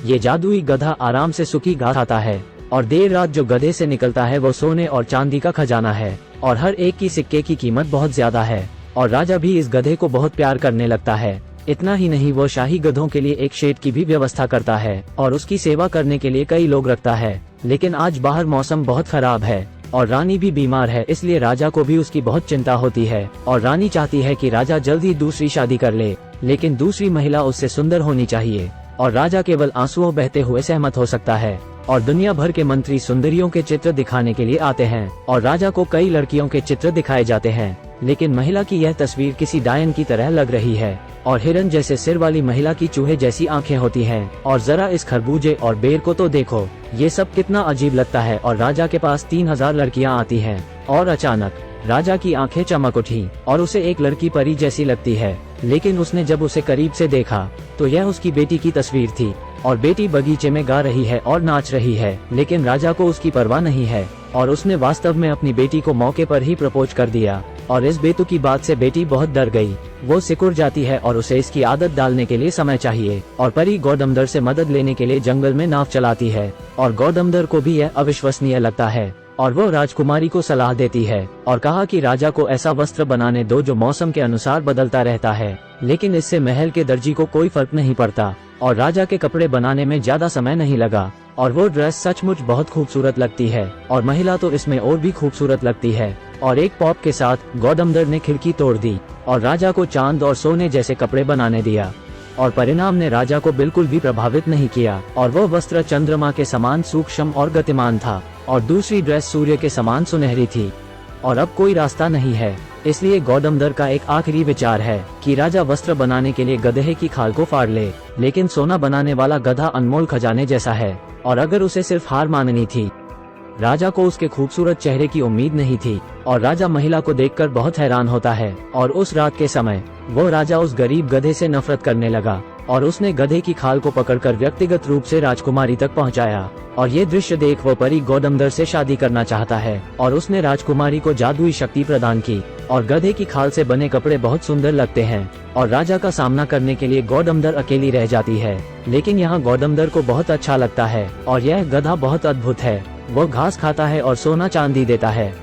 ये जादुई गधा आराम से सूखी घास खाता है और देर रात जो गधे से निकलता है वो सोने और चांदी का खजाना है और हर एक की सिक्के की कीमत बहुत ज्यादा है। और राजा भी इस गधे को बहुत प्यार करने लगता है। इतना ही नहीं, वो शाही गधों के लिए एक शेड की भी व्यवस्था करता है और उसकी सेवा करने के लिए कई लोग रखता है। लेकिन आज बाहर मौसम बहुत खराब है और रानी भी बीमार है, इसलिए राजा को भी उसकी बहुत चिंता होती है और रानी चाहती है कि राजा जल्दी दूसरी शादी कर ले, लेकिन दूसरी महिला उससे सुंदर होनी चाहिए और राजा केवल आंसुओं बहते हुए सहमत हो सकता है। और दुनिया भर के मंत्री सुंदरियों के चित्र दिखाने के लिए आते हैं और राजा को कई लड़कियों के चित्र दिखाए जाते हैं, लेकिन महिला की यह तस्वीर किसी डायन की तरह लग रही है और हिरन जैसे सिर वाली महिला की चूहे जैसी आंखें होती हैं। और जरा इस खरबूजे और बेर को तो देखो, ये सब कितना अजीब लगता है। और राजा के पास 3000 लड़कियां आती हैं और अचानक राजा की आंखें चमक उठी और उसे एक लड़की परी जैसी लगती है। लेकिन उसने जब उसे करीब से देखा तो यह उसकी बेटी की तस्वीर थी और बेटी बगीचे में गा रही है और नाच रही है, लेकिन राजा को उसकी परवाह नहीं है और उसने वास्तव में अपनी बेटी को मौके पर ही प्रपोज कर दिया। और इस बेतुकी बात से बेटी बहुत डर गई। वो सिकुड़ जाती है और उसे इसकी आदत डालने के लिए समय चाहिए और परी गौडमदर से मदद लेने के लिए जंगल में नाव चलाती है और गौडमदर को भी यह अविश्वसनीय लगता है और वो राजकुमारी को सलाह देती है और कहा कि राजा को ऐसा वस्त्र बनाने दो जो मौसम के अनुसार बदलता रहता है, लेकिन इससे महल के दर्जी को कोई फर्क नहीं पड़ता। और राजा के कपड़े बनाने में ज्यादा समय नहीं लगा और वो ड्रेस सचमुच बहुत खूबसूरत लगती है और महिला तो इसमें और भी खूबसूरत लगती है। और एक पॉप के साथ गौडमदर ने खिड़की तोड़ दी और राजा को चांद और सोने जैसे कपड़े बनाने दिया और परिणाम ने राजा को बिल्कुल भी प्रभावित नहीं किया और वो वस्त्र चंद्रमा के समान सूक्ष्म और गतिमान था और दूसरी ड्रेस सूर्य के समान सुनहरी थी। और अब कोई रास्ता नहीं है, इसलिए गौडमदर का एक आखिरी विचार है कि राजा वस्त्र बनाने के लिए गधे की खाल को फाड़ ले, लेकिन सोना बनाने वाला गधा अनमोल खजाने जैसा है और अगर उसे सिर्फ हार माननी थी। राजा को उसके खूबसूरत चेहरे की उम्मीद नहीं थी और राजा महिला को देखकर बहुत हैरान होता है। और उस रात के समय वो राजा उस गरीब गधे से नफरत करने लगा और उसने गधे की खाल को पकड़कर व्यक्तिगत रूप से राजकुमारी तक पहुंचाया। और ये दृश्य देख वो परी गौडमदर से शादी करना चाहता है और उसने राजकुमारी को जादुई शक्ति प्रदान की और गधे की खाल से बने कपड़े बहुत सुंदर लगते हैं। और राजा का सामना करने के लिए गौडमदर अकेली रह जाती है, लेकिन यहाँ गौडमदर को बहुत अच्छा लगता है और यह गधा बहुत अद्भुत है। वो घास खाता है और सोना चांदी देता है,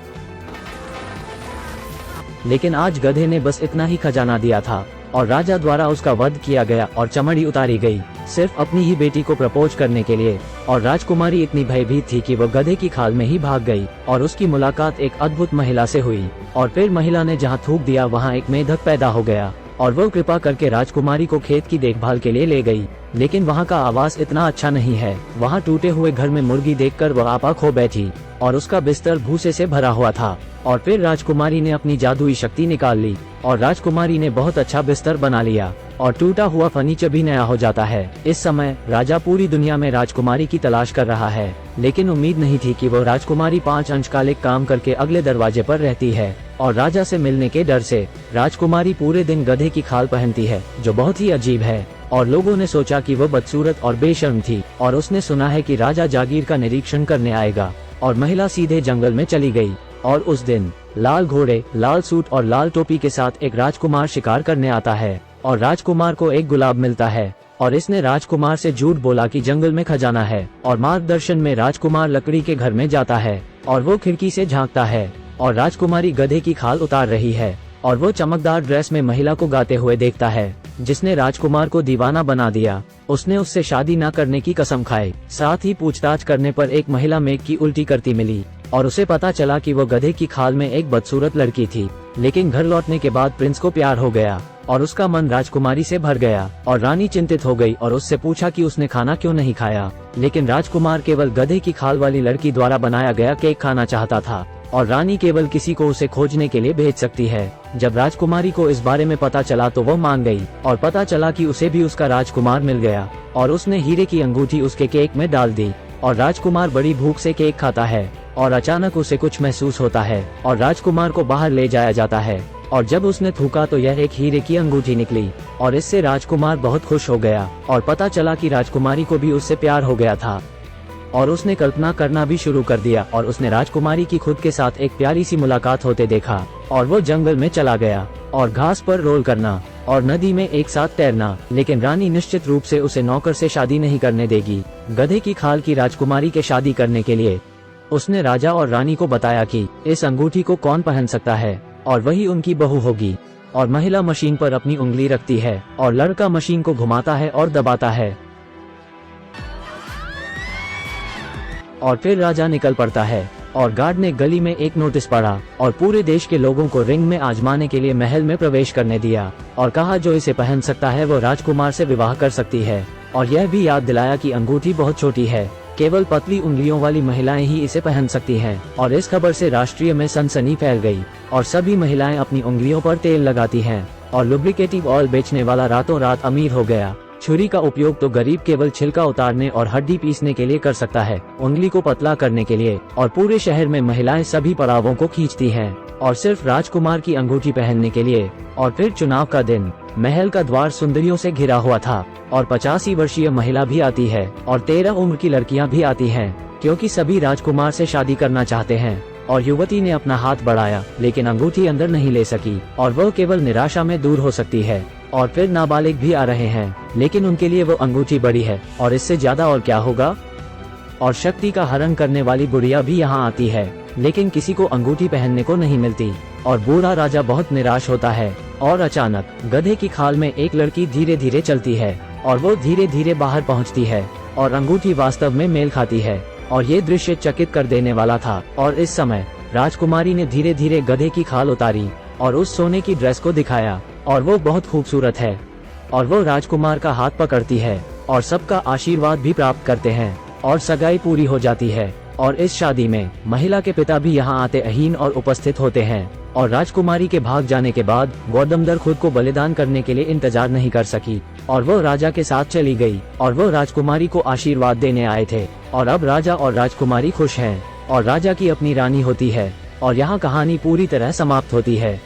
लेकिन आज गधे ने बस इतना ही खजाना दिया था और राजा द्वारा उसका वध किया गया और चमड़ी उतारी गई सिर्फ अपनी ही बेटी को प्रपोज करने के लिए। और राजकुमारी इतनी भयभीत थी कि वो गधे की खाल में ही भाग गई और उसकी मुलाकात एक अद्भुत महिला से हुई और फिर महिला ने जहाँ थूक दिया वहाँ एक मेढक पैदा हो गया और वो कृपा करके राजकुमारी को खेत की देखभाल के लिए ले गई। लेकिन वहाँ का आवास इतना अच्छा नहीं है। वहाँ टूटे हुए घर में मुर्गी देखकर वह आपा खो बैठी और उसका बिस्तर भूसे से भरा हुआ था। और फिर राजकुमारी ने अपनी जादुई शक्ति निकाल ली और राजकुमारी ने बहुत अच्छा बिस्तर बना लिया और टूटा हुआ फर्नीचर भी नया हो जाता है। इस समय राजा पूरी दुनिया में राजकुमारी की तलाश कर रहा है, लेकिन उम्मीद नहीं थी कि वो राजकुमारी 5 अंशकालिक काम करके अगले दरवाजे पर रहती है। और राजा से मिलने के डर से राजकुमारी पूरे दिन गधे की खाल पहनती है, जो बहुत ही अजीब है। और लोगों ने सोचा कि वो बदसूरत और बेशर्म थी और उसने सुना है कि राजा जागीर का निरीक्षण करने आएगा और महिला सीधे जंगल में चली गई। और उस दिन लाल घोड़े, लाल सूट और लाल टोपी के साथ एक राजकुमार शिकार करने आता है और राजकुमार को एक गुलाब मिलता है और इसने राजकुमार से झूठ बोला कि जंगल में खजाना है। और मार्गदर्शन में राजकुमार लकड़ी के घर में जाता है और वो खिड़की से झांकता है और राजकुमारी गधे की खाल उतार रही है और वो चमकदार ड्रेस में महिला को गाते हुए देखता है जिसने राजकुमार को दीवाना बना दिया। उसने उससे शादी न करने की कसम खाई। साथ ही पूछताछ करने पर एक महिला मेघ की उल्टी करती मिली और उसे पता चला कि वो गधे की खाल में एक बदसूरत लड़की थी। लेकिन घर लौटने के बाद प्रिंस को प्यार हो गया और उसका मन राजकुमारी से भर गया और रानी चिंतित हो गई और उससे पूछा कि उसने खाना क्यों नहीं खाया। लेकिन राजकुमार केवल गधे की खाल वाली लड़की द्वारा बनाया गया केक खाना चाहता था और रानी केवल किसी को उसे खोजने के लिए भेज सकती है। जब राजकुमारी को इस बारे में पता चला तो वो मान गई और पता चला कि उसे भी उसका राजकुमार मिल गया और उसने हीरे की अंगूठी उसके केक में डाल दी और राजकुमार बड़ी भूख से केक खाता है और अचानक उसे कुछ महसूस होता है और राजकुमार को बाहर ले जाया जाता है और जब उसने थूका तो यह एक हीरे की अंगूठी निकली और इससे राजकुमार बहुत खुश हो गया और पता चला कि राजकुमारी को भी उससे प्यार हो गया था और उसने कल्पना करना भी शुरू कर दिया और उसने राजकुमारी की खुद के साथ एक प्यारी सी मुलाकात होते देखा और वो जंगल में चला गया और घास पर रोल करना और नदी में एक साथ तैरना, लेकिन रानी निश्चित रूप से उसे नौकर से शादी नहीं करने देगी। गधे की खाल की राजकुमारी के शादी करने के लिए उसने राजा और रानी को बताया कि इस अंगूठी को कौन पहन सकता है और वही उनकी बहू होगी। और महिला मशीन पर अपनी उंगली रखती है और लड़का मशीन को घुमाता है और दबाता है और फिर राजा निकल पड़ता है। और गार्ड ने गली में एक नोटिस पढ़ा और पूरे देश के लोगों को रिंग में आजमाने के लिए महल में प्रवेश करने दिया और कहा जो इसे पहन सकता है वो राजकुमार से विवाह कर सकती है। और यह भी याद दिलाया कि अंगूठी बहुत छोटी है, केवल पतली उंगलियों वाली महिलाएं ही इसे पहन सकती हैं। और इस खबर से राष्ट्रीय में सनसनी फैल गई और सभी महिलाएं अपनी उंगलियों पर तेल लगाती हैं और लुब्रिकेटिव ऑयल बेचने वाला रातों रात अमीर हो गया। छुरी का उपयोग तो गरीब केवल छिलका उतारने और हड्डी पीसने के लिए कर सकता है, उंगली को पतला करने के लिए। और पूरे शहर में महिलाएं सभी पड़ावों को खींचती हैं और सिर्फ राजकुमार की अंगूठी पहनने के लिए। और फिर चुनाव का दिन, महल का द्वार सुंदरियों से घिरा हुआ था और 85 वर्षीय महिला भी आती है और 13 उम्र की लड़कियां भी आती हैं, क्योंकि सभी राजकुमार से शादी करना चाहते हैं। और युवती ने अपना हाथ बढ़ाया, लेकिन अंगूठी अंदर नहीं ले सकी और वह केवल निराशा में दूर हो सकती है। और फिर नाबालिग भी आ रहे हैं, लेकिन उनके लिए वो अंगूठी बड़ी है और इससे ज्यादा और क्या होगा। और शक्ति का हरण करने वाली बुढ़िया भी यहाँ आती है, लेकिन किसी को अंगूठी पहनने को नहीं मिलती और बूढ़ा राजा बहुत निराश होता है। और अचानक गधे की खाल में एक लड़की धीरे धीरे चलती है और वो धीरे धीरे बाहर पहुँचती है और अंगूठी वास्तव में मेल खाती है। और ये दृश्य चकित कर देने वाला था। और इस समय राजकुमारी ने धीरे धीरे गधे की खाल उतारी और उस सोने की ड्रेस को दिखाया और वो बहुत खूबसूरत है। और वो राजकुमार का हाथ पकड़ती है और सबका आशीर्वाद भी प्राप्त करते हैं और सगाई पूरी हो जाती है। और इस शादी में महिला के पिता भी यहाँ आते अहीन और उपस्थित होते हैं। और राजकुमारी के भाग जाने के बाद गौतमदर खुद को बलिदान करने के लिए इंतजार नहीं कर सकी और वो राजा के साथ चली गई और वो राजकुमारी को आशीर्वाद देने आए थे। और अब राजा और राजकुमारी खुश हैं और राजा की अपनी रानी होती है और यहाँ कहानी पूरी तरह समाप्त होती है।